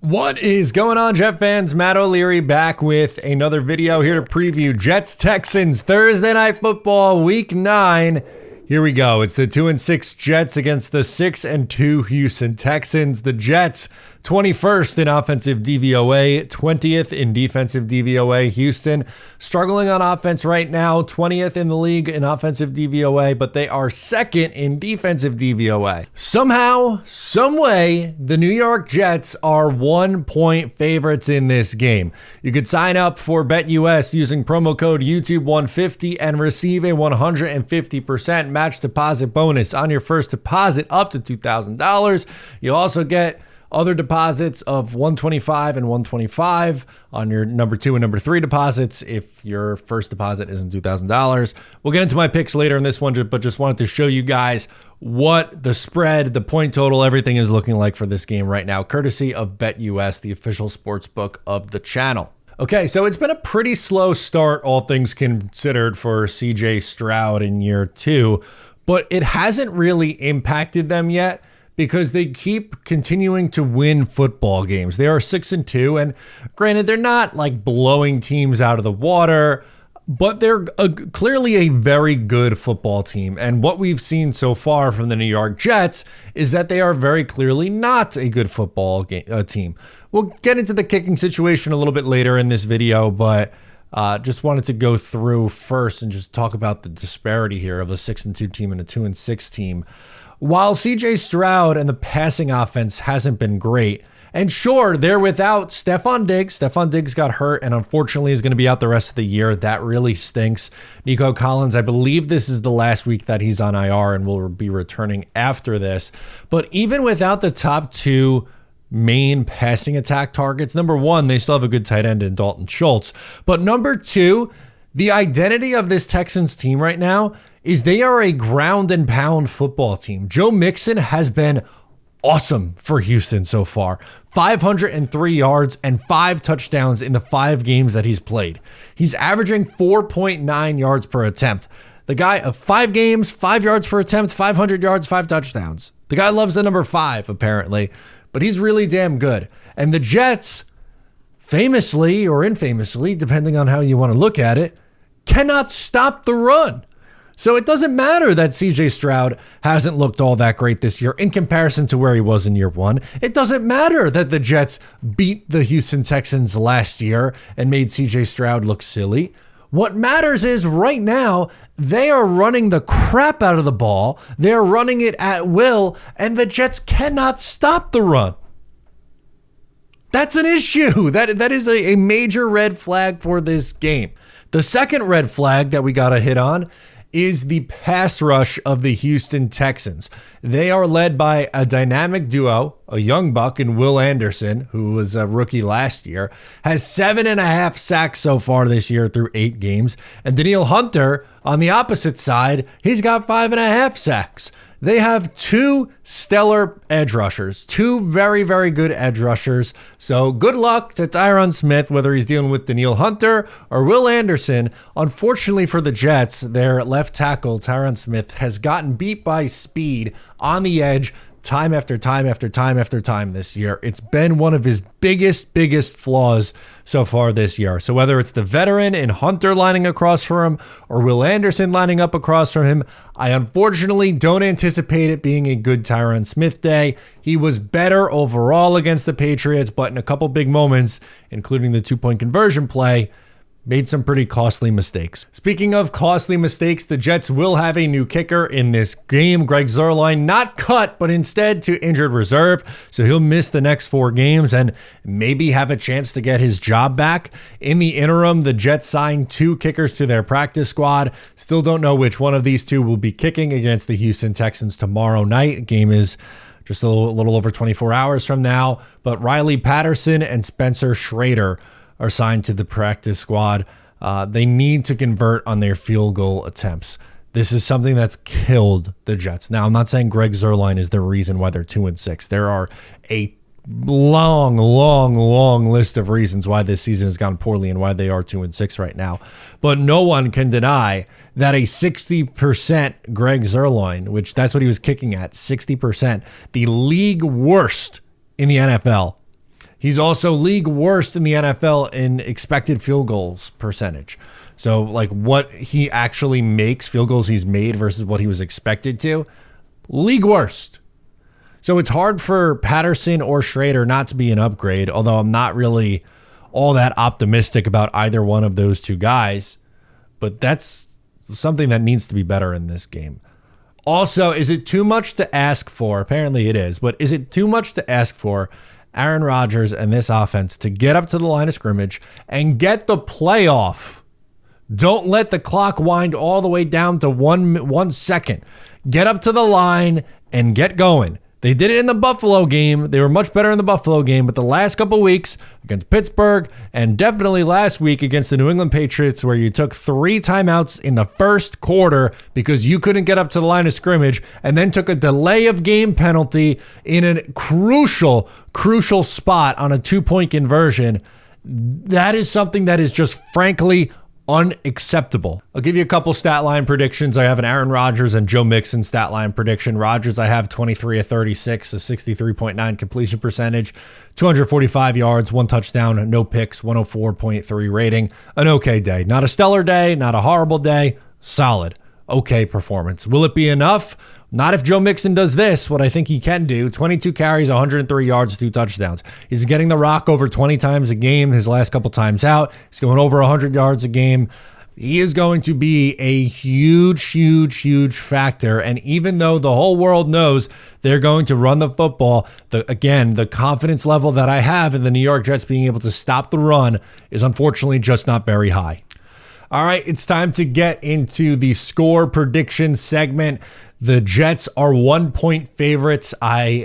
What is going on, Jet fans? Matt O'Leary back with another video here to preview Jets Texans Thursday Night Football Week 9. Here we go. It's the 2-6 Jets against the 6-2 Houston Texans. The Jets 21st in offensive DVOA, 20th in defensive DVOA. Houston struggling on offense right now, 20th in the league in offensive DVOA, but they are second in defensive DVOA. Somehow, someway, the New York Jets are 1-point favorites in this game. You could sign up for BetUS using promo code YouTube150 and receive a 150% match deposit bonus on your first deposit up to $2,000. You'll also get other deposits of $125 and $125 on your number 2 and number 3 deposits if your first deposit isn't $2,000. We'll get into my picks later in this one, but just wanted to show you guys what the spread, the point total, everything is looking like for this game right now, courtesy of BetUS, the official sports book of the channel. Okay, so it's been a pretty slow start, all things considered, for CJ Stroud in year 2, but it hasn't really impacted them yet, because they keep continuing to win football games. They are 6-2, and granted, they're not like blowing teams out of the water, but they're clearly a very good football team. And what we've seen so far from the New York Jets is that they are very clearly not a good football team. We'll get into the kicking situation a little bit later in this video, but just wanted to go through first and just talk about the disparity here of a 6-2 team and a 2-6 team. While CJ Stroud and the passing offense hasn't been great, and sure, they're without Stephon Diggs. Stephon Diggs got hurt and unfortunately is going to be out the rest of the year. That really stinks. Nico Collins, I believe this is the last week that he's on IR and will be returning after this. But even without the top 2 main passing attack targets, number 1, they still have a good tight end in Dalton Schultz. But number 2, the identity of this Texans team right now is they are a ground and pound football team. Joe Mixon has been awesome for Houston so far. 503 yards and 5 touchdowns in the 5 games that he's played. He's averaging 4.9 yards per attempt. The guy of 5 games, 5 yards per attempt, 500 yards, 5 touchdowns. The guy loves the number 5 apparently, but he's really damn good. And the Jets, famously or infamously, depending on how you want to look at it, cannot stop the run. So it doesn't matter that CJ Stroud hasn't looked all that great this year in comparison to where he was in year 1. It doesn't matter that the Jets beat the Houston Texans last year and made CJ Stroud look silly. What matters is right now, they are running the crap out of the ball. They're running it at will, and the Jets cannot stop the run. That's an issue. That is a major red flag for this game. The second red flag that we got to hit on is the pass rush of the Houston Texans. They are led by a dynamic duo, a young buck in Will Anderson, who was a rookie last year, has 7.5 sacks so far this year through 8 games. And Danielle Hunter, on the opposite side, he's got 5.5 sacks. They have 2 stellar edge rushers, 2 very, very good edge rushers. So good luck to Tyron Smith, whether he's dealing with Danielle Hunter or Will Anderson. Unfortunately for the Jets, their left tackle, Tyron Smith, has gotten beat by speed on the edge time after time after time after time this year. It's been one of his biggest flaws so far this year. So whether it's the veteran in Hunter lining across for him or Will Anderson lining up across from him, I unfortunately don't anticipate it being a good Tyron Smith day. He was better overall against the Patriots, but in a couple big moments, including the 2-point conversion play, made some pretty costly mistakes. Speaking of costly mistakes, the Jets will have a new kicker in this game. Greg Zuerlein not cut, but instead to injured reserve. So he'll miss the next 4 games and maybe have a chance to get his job back. In the interim, the Jets signed 2 kickers to their practice squad. Still don't know which one of these 2 will be kicking against the Houston Texans tomorrow night. Game is just a little over 24 hours from now. But Riley Patterson and Spencer Schrader are signed to the practice squad. They need to convert on their field goal attempts. This is something that's killed the Jets. Now, I'm not saying Greg Zuerlein is the reason why they're 2-6. There are a long list of reasons why this season has gone poorly and why they are 2-6 right now. But no one can deny that a 60% Greg Zuerlein, which that's what he was kicking at, 60%, the league worst in the NFL, He's also league worst in the NFL in expected field goals percentage. So like what he actually makes, field goals he's made versus what he was expected to, league worst. So it's hard for Patterson or Schrader not to be an upgrade, although I'm not really all that optimistic about either one of those two guys. But that's something that needs to be better in this game. Also, is it too much to ask for? Apparently it is, but is it too much to ask for Aaron Rodgers and this offense to get up to the line of scrimmage and get the playoff? Don't let the clock wind all the way down to 1 second. Get up to the line and get going. They did it in the Buffalo game. They were much better in the Buffalo game, but the last couple weeks against Pittsburgh and definitely last week against the New England Patriots, where you took 3 timeouts in the first quarter because you couldn't get up to the line of scrimmage and then took a delay of game penalty in a crucial spot on a 2-point conversion. That is something that is just frankly unacceptable. I'll give you a couple stat line predictions. I have an Aaron Rodgers and Joe Mixon stat line prediction. Rodgers, I have 23 of 36, a 63.9 completion percentage, 245 yards, 1 touchdown, no picks, 104.3 rating. An okay day. Not a stellar day, not a horrible day. Solid. Okay performance. Will it be enough? Not if Joe Mixon does this, what I think he can do. 22 carries, 103 yards, 2 touchdowns. He's getting the rock over 20 times a game his last couple times out. He's going over 100 yards a game. He is going to be a huge factor. And even though the whole world knows they're going to run the football, the confidence level that I have in the New York Jets being able to stop the run is unfortunately just not very high. All right, it's time to get into the score prediction segment. The Jets are 1-point favorites.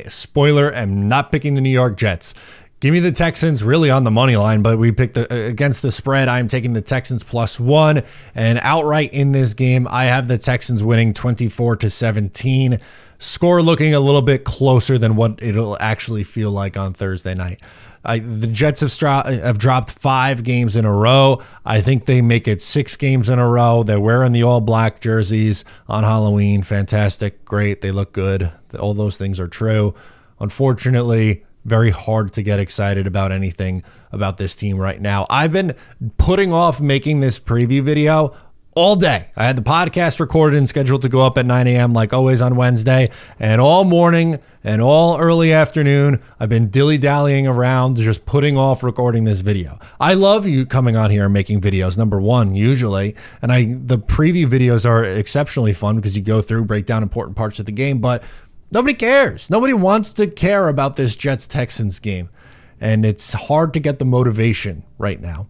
Spoiler, am not picking the New York Jets. Give me the Texans really on the money line, but we picked against the spread. I'm taking the Texans +1, and outright in this game, I have the Texans winning 24-17. Score looking a little bit closer than what it'll actually feel like on Thursday night. The Jets have dropped 5 games in a row. I think they make it 6 games in a row. They're wearing the all-black jerseys on Halloween. Fantastic. Great. They look good. All those things are true. Unfortunately, very hard to get excited about anything about this team right now. I've been putting off making this preview video all day. I had the podcast recorded and scheduled to go up at 9 a.m. like always on Wednesday, and all morning and all early afternoon, I've been dilly-dallying around, just putting off recording this video. I love you coming on here and making videos, number one, usually, and the preview videos are exceptionally fun because you go through, break down important parts of the game, but nobody cares. Nobody wants to care about this Jets-Texans game, and it's hard to get the motivation right now.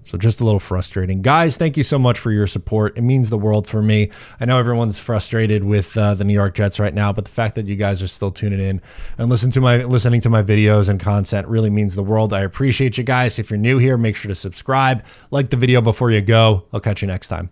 So just a little frustrating. Guys, thank you so much for your support. It means the world for me. I know everyone's frustrated with the New York Jets right now, but the fact that you guys are still tuning in and listening to my videos and content really means the world. I appreciate you guys. If you're new here, make sure to subscribe, like the video before you go. I'll catch you next time.